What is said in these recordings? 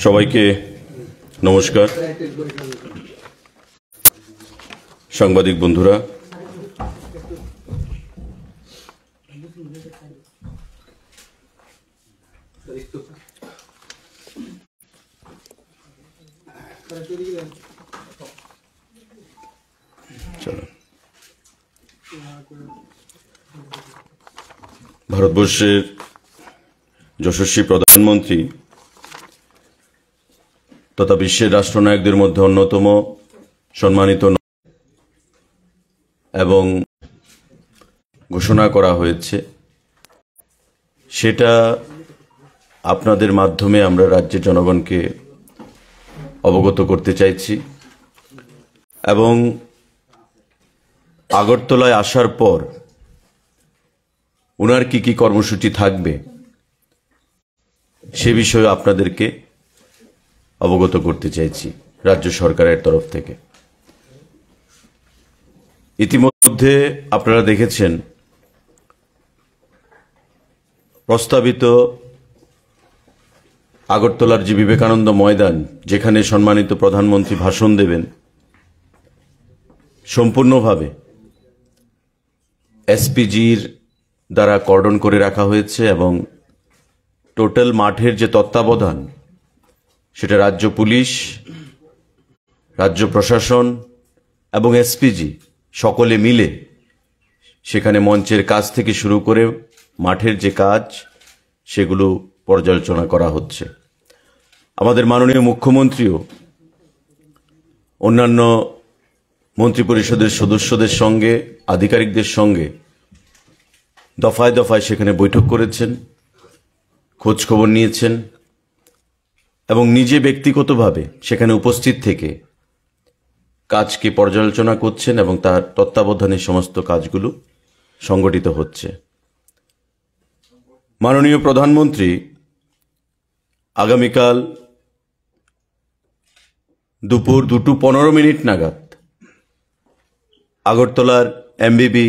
সবাইকে নমস্কার। সাংবাদিক বন্ধুরা, ভারতবর্ষের যশস্বী প্রধানমন্ত্রী তথা বিশ্বের রাষ্ট্রনায়কদের মধ্যে অন্যতম সম্মানিত এবং ঘোষণা করা হয়েছে, সেটা আপনাদের মাধ্যমে আমরা রাজ্যের জনগণকে অবগত করতে চাইছি। এবং আগরতলায় আসার পর ওনার কি কি কর্মসূচি থাকবে সে বিষয়ে আপনাদেরকে অবগত করতে চাইছি রাজ্য সরকারের তরফ থেকে। ইতিমধ্যে আপনারা দেখেছেন প্রস্তাবিত আগরতলার যে বিবেকানন্দ ময়দান, যেখানে সম্মানিত প্রধানমন্ত্রী ভাষণ দেবেন, সম্পূর্ণভাবে এসপিজির দ্বারা কর্ডন করে রাখা হয়েছে এবং টোটাল মাঠের যে তত্ত্বাবধান সেটা রাজ্য পুলিশ, রাজ্য প্রশাসন এবং এসপিজি সকলে মিলে সেখানে মঞ্চের কাজ থেকে শুরু করে মাঠের যে কাজ সেগুলো পর্যালোচনা করা হচ্ছে। আমাদের মাননীয় মুখ্যমন্ত্রীও অন্যান্য মন্ত্রিপরিষদের সদস্যদের সঙ্গে, আধিকারিকদের সঙ্গে দফায় দফায় সেখানে বৈঠক করেছেন, খোঁজ খবর নিয়েছেন এবং নিজে ব্যক্তিগতভাবে সেখানে উপস্থিত থেকে কাজকে পর্যালোচনা করছেন এবং তার তত্ত্বাবধানে সমস্ত কাজগুলো সংগঠিত হচ্ছে। মাননীয় প্রধানমন্ত্রী আগামীকাল দুপুর 2:15 নাগাদ আগরতলার এমবিবি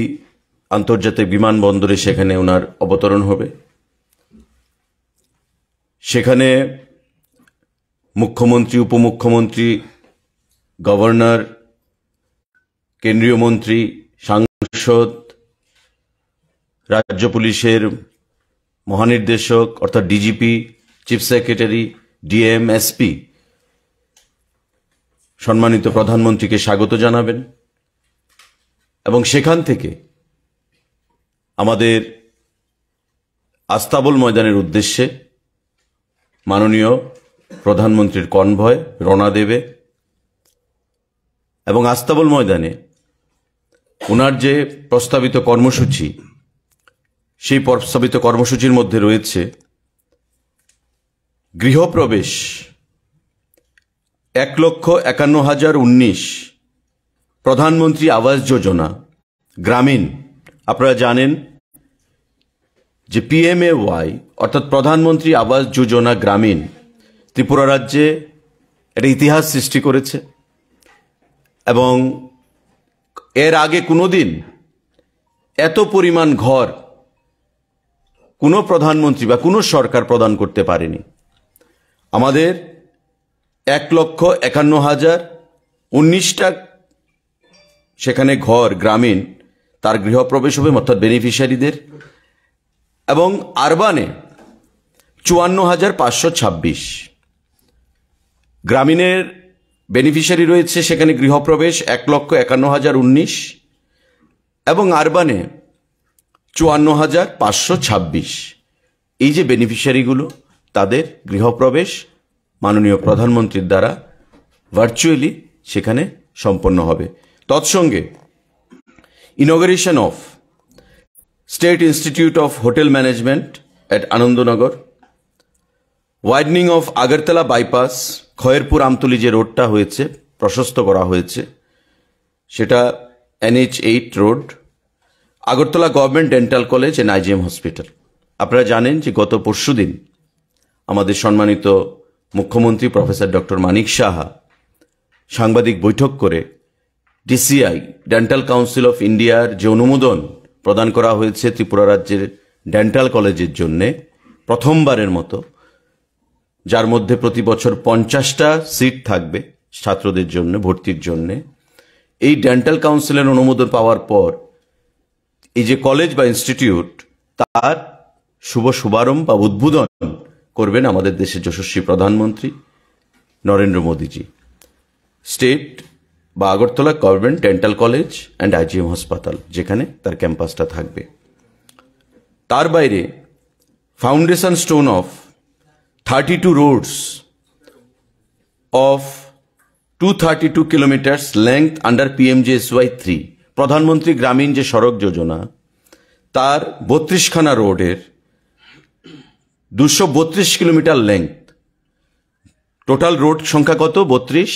আন্তর্জাতিক বিমানবন্দরে সেখানে ওনার অবতরণ হবে। সেখানে মুখ্যমন্ত্রী, উপমুখ্যমন্ত্রী, গভর্নর, কেন্দ্রীয় মন্ত্রী, সাংসদ, রাজ্য পুলিশের মহানির্দেশক অর্থাৎ DGP, chief secretary, DM, SP সম্মানিত প্রধানমন্ত্রীকে স্বাগত জানাবেন এবং সেখান থেকে আমাদের আস্তাবল ময়দানের উদ্দেশ্যে মাননীয় প্রধানমন্ত্রীর কনভয় রওনা দেবে এবং আস্তাবল ময়দানে ওনার যে প্রস্তাবিত কর্মসূচি, সেই প্রস্তাবিত কর্মসূচির মধ্যে রয়েছে গৃহপ্রবেশ 1,51,019 প্রধানমন্ত্রী আবাস যোজনা গ্রামীণ। আপনারা জানেন যে PMAY অর্থাৎ প্রধানমন্ত্রী আবাস যোজনা গ্রামীণ ত্রিপুরা রাজ্যে একটা ইতিহাস সৃষ্টি করেছে এবং এর আগে কোনোদিন এত পরিমাণ ঘর কোনো প্রধানমন্ত্রী বা কোনো সরকার প্রদান করতে পারেনি। আমাদের 1,51,019টা সেখানে ঘর গ্রামীণ তার গৃহপ্রবেশ হবে অর্থাৎ বেনিফিশিয়ারিদের, এবং আরবানে 54,526 গ্রামীণের বেনিফিশিয়ারি রয়েছে। সেখানে গৃহপ্রবেশ 1,51,019 এবং আরবানে 54,526। এই যে বেনিফিশিয়ারিগুলো, তাদের গৃহপ্রবেশ মাননীয় প্রধানমন্ত্রীর দ্বারা ভার্চুয়ালি সেখানে সম্পন্ন হবে। তৎসঙ্গে inauguration of state institute of hotel management at Anandnagar, widening of Agartala bypass, Khayerpur Amtali যে রোডটা হয়েছে, প্রশস্ত করা হয়েছে, সেটা NH8 road, Agartala government dental college and IGM hospital. আপনারা জানেন যে গত পরশুদিন আমাদের সম্মানিত মুখ্যমন্ত্রী প্রফেসর ডক্টর মানিক সাহা সাংবাদিক বৈঠক করে DCI ডেন্টাল কাউন্সিল অফ ইন্ডিয়ার যে অনুমোদন প্রদান করা হয়েছে ত্রিপুরা রাজ্যের ডেন্টাল কলেজের জন্য প্রথমবারের মতো যার মধ্যে প্রতি বছর 50টা সিট থাকবে ছাত্রদের জন্য ভর্তির জন্য। এই ডেন্টাল কাউন্সিলের অনুমোদন পাওয়ার পর এই যে কলেজ বা ইনস্টিটিউট, তার শুভারম্ভ বা উদ্বোধন করবেন আমাদের দেশের যশস্বী প্রধানমন্ত্রী নরেন্দ্র মোদীজি। স্টেট বা Agartala government dental college and IgM হাসপাতাল, যেখানে তার ক্যাম্পাসটা থাকবে। তার বাইরে foundation stone of 32 roads of 232 kilometers length under Pm.Sri 3, Pradhan Mantri Gramin যে সড়ক যোজনা, তার 32খানা রোডের 232 কিলোমিটার লেংথ। টোটাল রোড সংখ্যা কত? 32,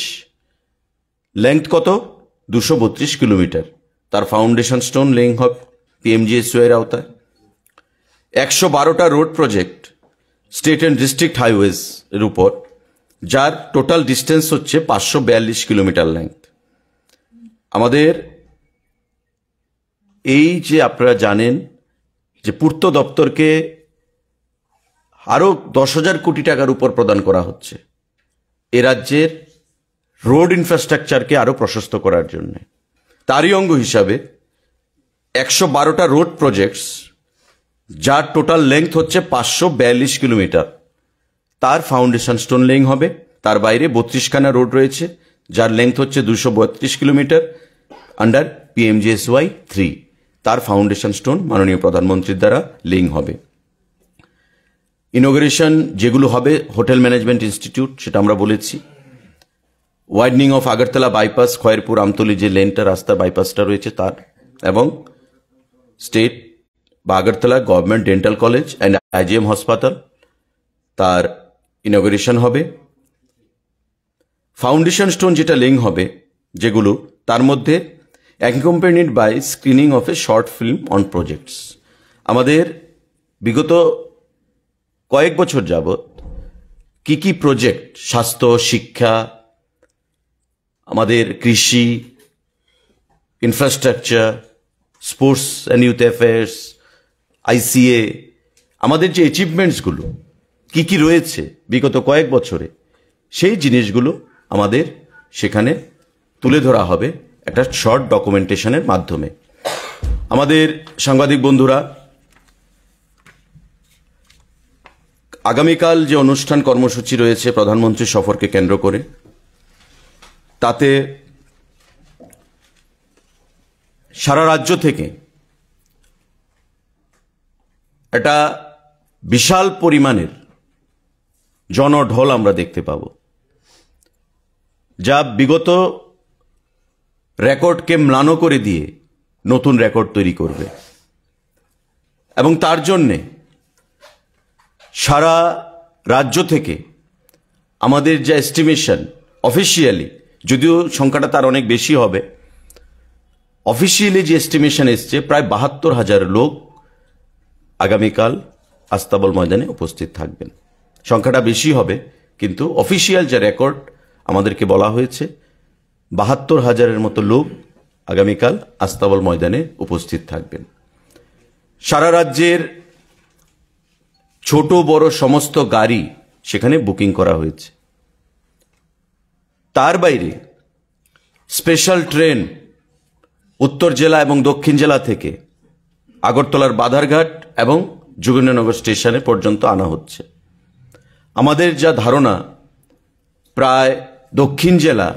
লেংথ কত? 232 কিলোমিটার। তার ফাউন্ডেশন স্টোন লেইং হবে পিএমজিএসওয়াই এর আওতায়। 112টা road project state and district highways এর উপর, যার টোটাল ডিস্টেন্স হচ্ছে 542 কিলোমিটার লেংথ। আমাদের এই যে আপনারা জানেন যে পূর্ত দপ্তরকে আরো 10,000 কোটি টাকার উপর প্রদান করা হচ্ছে এ রাজ্যের রোড ইনফ্রাস্ট্রাকচারকে আরো প্রশস্ত করার জন্য। তারই অঙ্গ হিসাবে 112টা রোড প্রজেক্টস, যার টোটাল লেংথ হচ্ছে 542 কিলোমিটার, তার ফাউন্ডেশন স্টোন লেইং হবে। তার বাইরে 32খানা রোড রয়েছে, যার লেংথ হচ্ছে 232 কিলোমিটার, আন্ডার পিএমজিএসওয়াই 3, তার ফাউন্ডেশন স্টোন মাননীয় প্রধানমন্ত্রীর দ্বারা লেইং হবে। ইনোগ্রেশন যেগুলো হবে, হোটেল ম্যানেজমেন্ট ইনস্টিটিউট, সেটা আমরা বলেছি। ওয়াইডনিং অফ আগরতলা বাইপাস, খয়েরপুর আমতলী যে লেনটা রাস্তা বাইপাসটা রয়েছে তার, এবং স্টেট বা Agartala government dental college and IgM হাসপাতাল, তার ইনোগ্রেশন হবে। ফাউন্ডেশন স্টোন যেটা লেইং হবে যেগুলো, তার মধ্যে accompanied by screening of a short film on projects. আমাদের বিগত কয়েক বছর যাবৎ কি কি প্রজেক্ট, স্বাস্থ্য, শিক্ষা, আমাদের কৃষি, infrastructure, sports and youth affairs, আইসিএ, আমাদের যে অ্যাচিভমেন্টসগুলো কি কি রয়েছে বিগত কয়েক বছরে, সেই জিনিসগুলো আমাদের সেখানে তুলে ধরা হবে একটা শর্ট ডকুমেন্টেশনের মাধ্যমে। আমাদের সাংবাদিক বন্ধুরা, আগামীকাল যে অনুষ্ঠান কর্মসূচি রয়েছে প্রধানমন্ত্রীর সফরকে কেন্দ্র করে, তাতে সারা রাজ্য থেকে একটা বিশাল পরিমাণের জনঢল আমরা দেখতে পাব, যা বিগত রেকর্ডকে ম্লান করে দিয়ে নতুন রেকর্ড তৈরি করবে। এবং তার জন্যে সারা রাজ্য থেকে আমাদের যে এস্টিমেশন অফিসিয়ালি, যদিও সংখ্যাটা তার অনেক বেশি হবে, অফিসিয়ালি যে এস্টিমেশন এসছে প্রায় 72,000 লোক আগামীকাল আস্তাবল ময়দানে উপস্থিত থাকবেন। সংখ্যাটা বেশি হবে, কিন্তু অফিসিয়াল যে রেকর্ড আমাদেরকে বলা হয়েছে 72,000-এর মতো লোক আগামীকাল আস্তাবল ময়দানে উপস্থিত থাকবেন। সারা রাজ্যের ছোট বড় সমস্ত গাড়ি সেখানে বুকিং করা হয়েছে। তার বাইরে স্পেশাল ট্রেন উত্তর জেলা এবং দক্ষিণ জেলা থেকে আগরতলার বাধারঘাট এবং যোগেন্দ্রনগর স্টেশনে পর্যন্ত আনা হচ্ছে। আমাদের যা ধারণা, প্রায় দক্ষিণ জেলা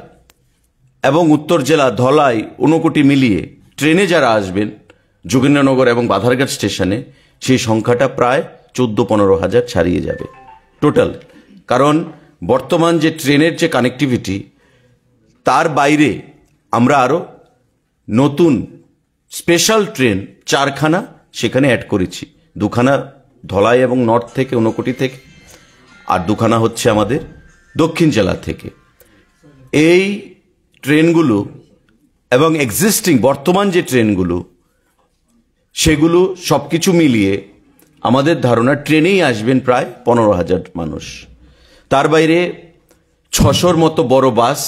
এবং উত্তর জেলা, ধলাই, ঊনকোটি মিলিয়ে ট্রেনে যারা আসবেন যোগেন্দ্রনগর এবং বাধারঘাট স্টেশনে, সেই সংখ্যাটা প্রায় 14-15 হাজার ছাড়িয়ে যাবে টোটাল। কারণ বর্তমান যে ট্রেনের যে কানেক্টিভিটি, তার বাইরে আমরা আরো নতুন স্পেশাল ট্রেন 4খানা সেখানে অ্যাড করেছি। 2খানা ধলাই এবং নর্থ থেকে, ঊনকোটি থেকে, আর 2খানা হচ্ছে আমাদের দক্ষিণ জেলা থেকে। এই ট্রেনগুলো এবং এক্সিস্টিং বর্তমান যে ট্রেনগুলো, সেগুলো সবকিছু মিলিয়ে আমাদের ধারণা ট্রেনেই আসবেন প্রায় 15,000 মানুষ। তার বাইরে 600-র মতো বড় বাস,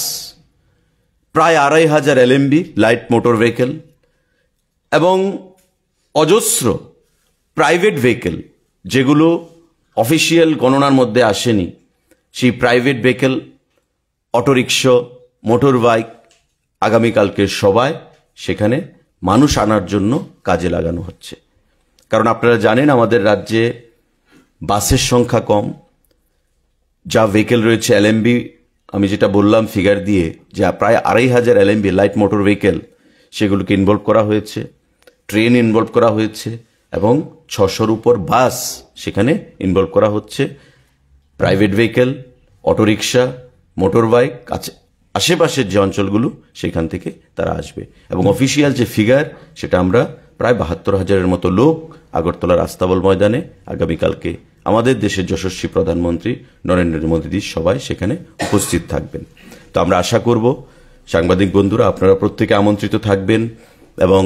প্রায় 2,500 এলএমবি লাইট মোটর ভেহিকেল এবং অজস্র প্রাইভেট ভেহিকেল, যেগুলো অফিসিয়াল গণনার মধ্যে আসেনি, সেই private vehicle, auto rickshaw, motor bike আগামীকালকে সবাই সেখানে মানুষ আনার জন্য কাজে লাগানো হচ্ছে। কারণ আপনারা জানেন আমাদের রাজ্যে বাসের সংখ্যা কম, যা ভেহিকেল রয়েছে এলএমবি, আমি যেটা বললাম ফিগার দিয়ে যে প্রায় 2500 এলএমবি লাইট মোটর ভেহিকেল সেগুলোকে ইনভলভ করা হয়েছে, ট্রেন ইনভলভ করা হয়েছে এবং 600-র উপর বাস সেখানে ইনভলভ করা হচ্ছে। Private vehicle, auto rickshaw, motor bike আশেপাশের যে অঞ্চলগুলো সেখান থেকে তারা আসবে এবং অফিসিয়াল যে ফিগার সেটা আমরা প্রায় 72,000-এর মতো লোক আগরতলার আস্তাবল ময়দানে আগামীকালকে আমাদের দেশের যশস্বী প্রধানমন্ত্রী নরেন্দ্র মোদী সবাই সেখানে উপস্থিত থাকবেন। তো আমরা আশা করব সাংবাদিক বন্ধুরা আপনারা প্রত্যেকে আমন্ত্রিত থাকবেন এবং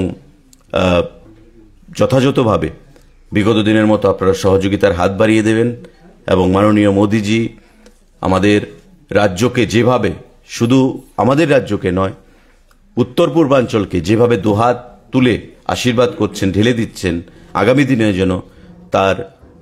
যথাযথভাবে বিগত দিনের মতো আপনারা সহযোগিতার হাত বাড়িয়ে দেবেন এবং মাননীয় মোদীজি আমাদের রাজ্যকে যেভাবে, শুধু আমাদের রাজ্যকে নয় উত্তর পূর্বাঞ্চলকে যেভাবে দুহাত তুলে আশীর্বাদ করছেন, ঢেলে দিচ্ছেন, আগামী দিনে যেন তার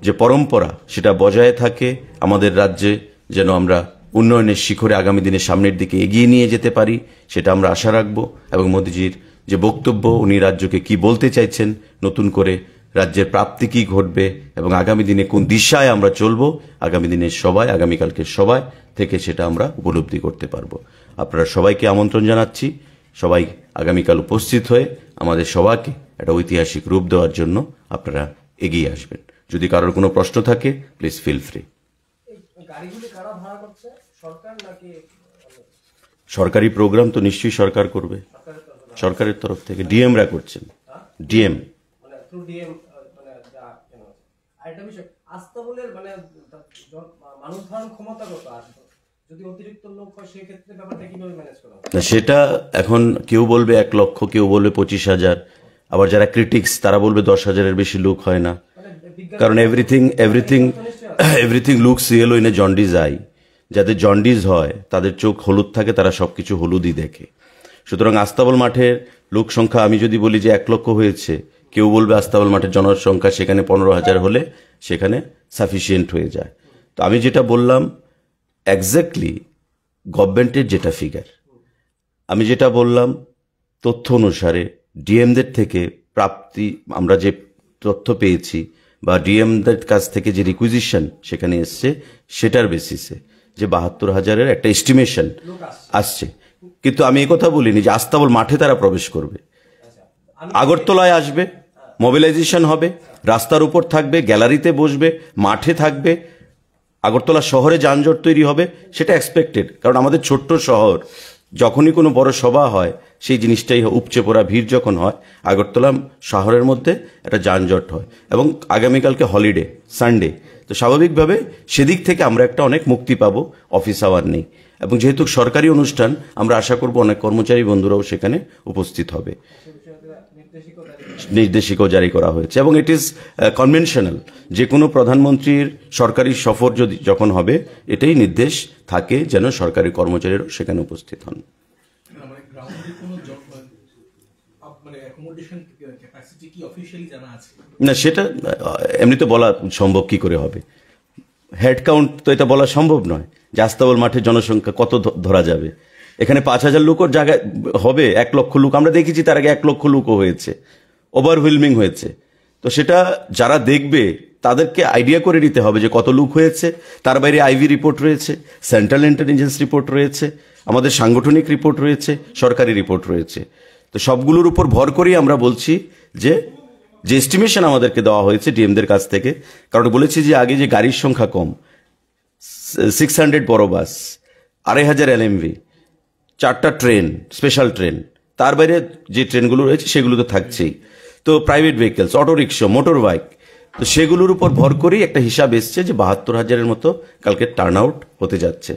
যে পরম্পরা সেটা বজায় থাকে, আমাদের রাজ্যে যেন আমরা উন্নয়নের শিখরে আগামী দিনে সামনের দিকে এগিয়ে নিয়ে যেতে পারি সেটা আমরা আশা রাখবো। এবং মোদীজির যে বক্তব্য, উনি রাজ্যকে কি বলতে চাইছেন, নতুন করে রাজ্যের প্রাপ্তি কি ঘটবে এবং আগামী দিনে কোন দিশায় আমরা চলবো, আগামী দিনের সবাই, আগামীকালকে সবাই থেকে সেটা আমরা উপলব্ধি করতে পারবো। আপনারা সবাইকে আমন্ত্রণ জানাচ্ছি, সবাই আগামীকাল উপস্থিত হয়ে আমাদের সবাইকে একটা ঐতিহাসিক রূপ দেওয়ার জন্য আপনারা এগিয়ে আসবেন। যদি কারোর কোনো প্রশ্ন থাকে প্লিজ ফিল ফ্রি। সরকারি প্রোগ্রাম তো নিশ্চয়ই সরকার করবে, সরকারের তরফ থেকে ডিএমরা করছেন, ডিএম। সেটা এখন কেউ বলবে 1 লক্ষ, কেউ বলবে 25,000, আবার যারা ক্রিটিক্স তারা বলবে 10,000-এর বেশি লোক হয় না, কারণ everything looks yellow in a jaundice I. যাদের জন্ডিস হয় তাদের চোখ হলুদ থাকে, তারা সবকিছু হলুদই দেখে। সুতরাং আস্তাবল মাঠের লোক সংখ্যা আমি যদি বলি যে 1 লক্ষ হয়েছে, কেউ বলবে আস্তাবল মাঠের জনসংখ্যা সেখানে 15,000 হলে সেখানে সাফিসিয়েন্ট হয়ে যায়। তো আমি যেটা বললাম এক্স্যাক্টলি গভর্নমেন্টের যেটা ফিগার, আমি যেটা বললাম তথ্য অনুসারে ডিএমদের থেকে প্রাপ্তি, আমরা যে তথ্য পেয়েছি বা ডিএমদের কাছ থেকে যে রিকুইজিশন সেখানে এসছে সেটার বেসিসে যে 72,000-এর একটা এস্টিমেশন আসছে। কিন্তু আমি কথা বলিনি যে আস্তাবল মাঠে তারা প্রবেশ করবে, আগরতলায় আসবে, মোবিলাইজেশন হবে, রাস্তার উপর থাকবে, গ্যালারিতে বসবে, মাঠে থাকবে, আগরতলা শহরে যানজট তৈরি হবে, সেটা এক্সপেক্টেড। কারণ আমাদের ছোট্ট শহর, যখনই কোনো বড় সভা হয় সেই জিনিসটাই উপচে পড়া ভিড় যখন হয়, আগরতলা শহরের মধ্যে একটা যানজট হয় এবং আগামীকালকে হলিডে, সানডে, তো স্বাভাবিকভাবে সেদিক থেকে আমরা একটা অনেক মুক্তি পাবো, অফিস আওয়ার নেই। এবং যেহেতু সরকারি অনুষ্ঠান, আমরা আশা করব অনেক কর্মচারী বন্ধুরাও সেখানে উপস্থিত হবে। নির্দেশিকাও জারি করা হয়েছে এবং ইট ইজ কনভেনশনাল, যে কোনো প্রধানমন্ত্রীর সরকারি সফর যখন হবে এটাই নির্দেশ থাকে যেন সরকারি কর্মচারীরাও সেখানে উপস্থিত হন। না, সেটা এমনিতে বলা সম্ভব কি করে হবে, হেড কাউন্ট তো এটা বলা সম্ভব নয় যে আস্তাবল মাঠের জনসংখ্যা কত ধরা যাবে। এখানে 5,000 লোকের জায়গায় হবে 1 লক্ষ লোক, আমরা দেখেছি তার আগে 1 লক্ষ লোকও হয়েছে, ওভারহুইলমিং হয়েছে। তো সেটা যারা দেখবে তাদেরকে আইডিয়া করে নিতে হবে যে কত লোক হয়েছে। তার বাইরে আইভি রিপোর্ট রয়েছে, সেন্ট্রাল ইন্টেলিজেন্স রিপোর্ট রয়েছে, আমাদের সাংগঠনিক রিপোর্ট রয়েছে, সরকারি রিপোর্ট রয়েছে। তো সবগুলোর উপর ভর করেই আমরা বলছি যে এস্টিমেশন আমাদেরকে দেওয়া হয়েছে ডিএমদের কাছ থেকে, কারণ বলেছি যে আগে যে গাড়ির সংখ্যা কম, 600 বড় বাস, 2,500 এলএমভি, 4টা ট্রেন, স্পেশাল ট্রেন, তার বাইরে যে ট্রেনগুলো রয়েছে সেগুলো তো থাকছেই। তো private vehicles, auto rickshaw, motor bike, তো সেগুলোর উপর ভর করেই একটা হিসাব এসছে যে 72,000-এর মতো কালকে টার্ন আউট হতে যাচ্ছে।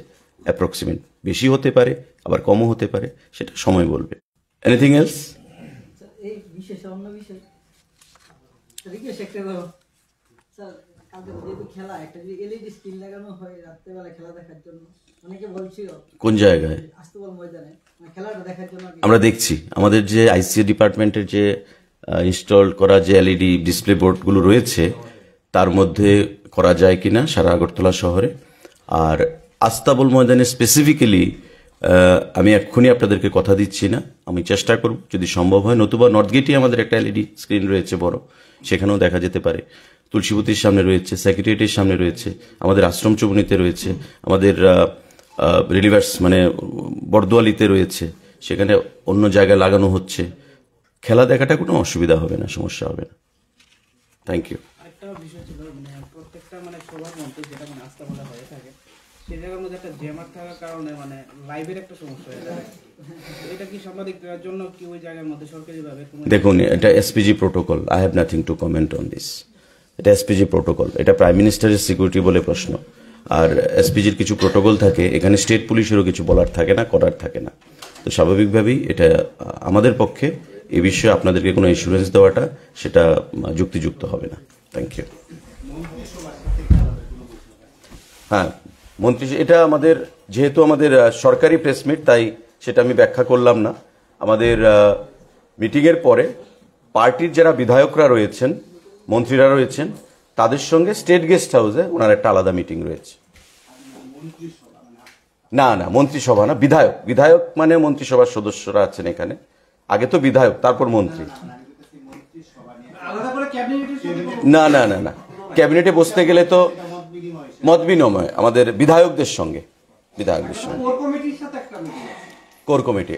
অ্যাপ্রক্সিমেট বেশি হতে পারে, আবার কমও হতে পারে, সেটা সময় বলবে। Anything else? কোন জায়গায়? আমরা দেখছি আমাদের যে আইসিএ ডিপার্টমেন্টের যে ইনস্টল করা যে এলইডি ডিসপ্লে বোর্ডগুলো রয়েছে তার মধ্যে করা যায় কিনা সারা আগরতলা শহরে। আর আস্তাবল ময়দানে স্পেসিফিক্যালি আমি এক্ষুনি আপনাদেরকে কথা দিচ্ছি না, আমি চেষ্টা করব যদি সম্ভব হয়, নতুবা নর্থ গেটে আমাদের একটা এলইডি স্ক্রিন রয়েছে বড়, সেখানেও দেখা যেতে পারে। তুলসীবতীর সামনে রয়েছে, সেক্রেটারিয়েটের সামনে রয়েছে, আমাদের আশ্রম চৌমুনিতে রয়েছে, আমাদের রিলিভার্স মানে বরদোয়ালিতে রয়েছে, সেখানে অন্য জায়গায় লাগানো হচ্ছে। খেলা দেখাটা কোনো অসুবিধা হবে না, সমস্যা হবে না। Thank you. একটা বিষয় ছিল, মানে প্রত্যেকটা মানে সবার মধ্যে যেটা মানে আস্থা বলা হয়ে থাকে, সেই জায়গার মধ্যে একটা জ্যামার থাকার কারণে মানে লাইভের একটা সমস্যা হয়ে যায়। এটা কি সাংবাদিকদের জন্য কি ওই জায়গার মধ্যে সরকারিভাবে? দেখুন, এটা SPG protocol, I have nothing to comment on this. এটা এসপিজি প্রোটোকল, এটা প্রাইম মিনিস্টারের সিকিউরিটি বলে প্রশ্ন। আর এসপিজির কিছু প্রোটোকল থাকে, এখানে স্টেট পুলিশেরও কিছু বলার থাকে না, করার থাকে না। তো স্বাভাবিকভাবেই এটা আমাদের পক্ষে এই বিষয়ে আপনাদেরকে কোনো ইন্স্যুরেন্স দেওয়াটা সেটা যুক্তিযুক্ত হবে না। Thank you. হ্যাঁ, মন্ত্রী, এটা আমাদের যেহেতু আমাদের সরকারি প্রেসমিট, তাই সেটা আমি ব্যাখ্যা করলাম না। আমাদের মিটিংয়ের পরে পার্টির যারা বিধায়করা রয়েছেন, মন্ত্রীরা রয়েছেন, তাদের সঙ্গে স্টেট গেস্ট হাউসে ওনার একটা আলাদা মিটিং রয়েছে। না না, মন্ত্রিসভা না, বিধায়ক। বিধায়ক মানে মন্ত্রিসভার সদস্যরা আছেন এখানে, আগে তো বিধায়ক তারপর মন্ত্রী। না না না না, ক্যাবিনেটে বসতে গেলে তো মত বিনিময় আমাদের বিধায়কদের সঙ্গে, বিধায়কদের সঙ্গে, কোর কমিটি।